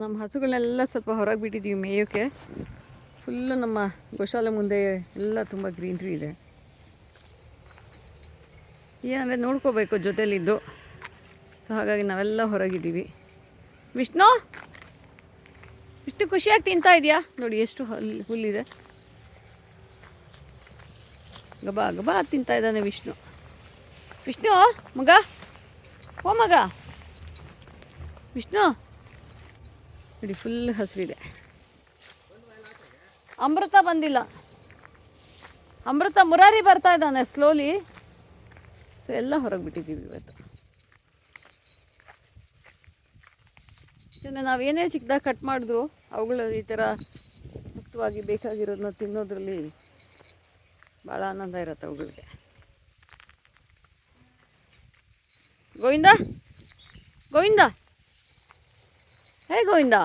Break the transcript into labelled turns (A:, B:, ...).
A: ನಮ್ಮ ಹಸುಗಳನ್ನೆಲ್ಲ ಸ್ವಲ್ಪ ಹೊರಗೆ ಬಿಟ್ಟಿದ್ದೀವಿ ಮೇಯೋಕ್ಕೆ. ಫುಲ್ಲು ನಮ್ಮ ಗೋಶಾಲೆ ಮುಂದೆ ಎಲ್ಲ ತುಂಬ ಗ್ರೀನ್ರಿ ಇದೆ. ಏನಂದರೆ ನೋಡ್ಕೋಬೇಕು ಜೊತೆಲಿದ್ದು. ಸೊ ಹಾಗಾಗಿ ನಾವೆಲ್ಲ ಹೊರಗಿದ್ದೀವಿ. ವಿಷ್ಣು ಖುಷಿಯಾಗಿ ತಿಂತಾ ಇದೆಯಾ? ನೋಡಿ ಎಷ್ಟು ಹುಲ್ಲಿದೆ. ಗಬಾ ಗಬಾ ತಿಂತಾ ಇದ್ದಾನೆ ವಿಷ್ಣು. ಮಗ, ಓ ಮಗ ವಿಷ್ಣು ನೋಡಿ, ಫುಲ್ ಹಸಿರಿದೆ. ಅಮೃತ ಬಂದಿಲ್ಲ. ಮುರಾರಿ ಬರ್ತಾ ಇದ್ದಾನೆ ಸ್ಲೋಲಿ. ಸೊ ಎಲ್ಲ ಹೊರಗೆ ಬಿಟ್ಟಿದ್ದೀವಿ ಇವತ್ತು. ನಾವು ಏನೇ ಚಿಕ್ಕದಾಗ ಕಟ್ ಮಾಡಿದ್ರು ಅವುಗಳು ಈ ಥರ ಮುಕ್ತವಾಗಿ ಬೇಕಾಗಿರೋದನ್ನ ತಿನ್ನೋದ್ರಲ್ಲಿ ಭಾಳ ಆನಂದ ಇರುತ್ತೆ ಅವುಗಳಿಗೆ. ಗೋವಿಂದ, ಹೇ ಗೋವಿಂದ.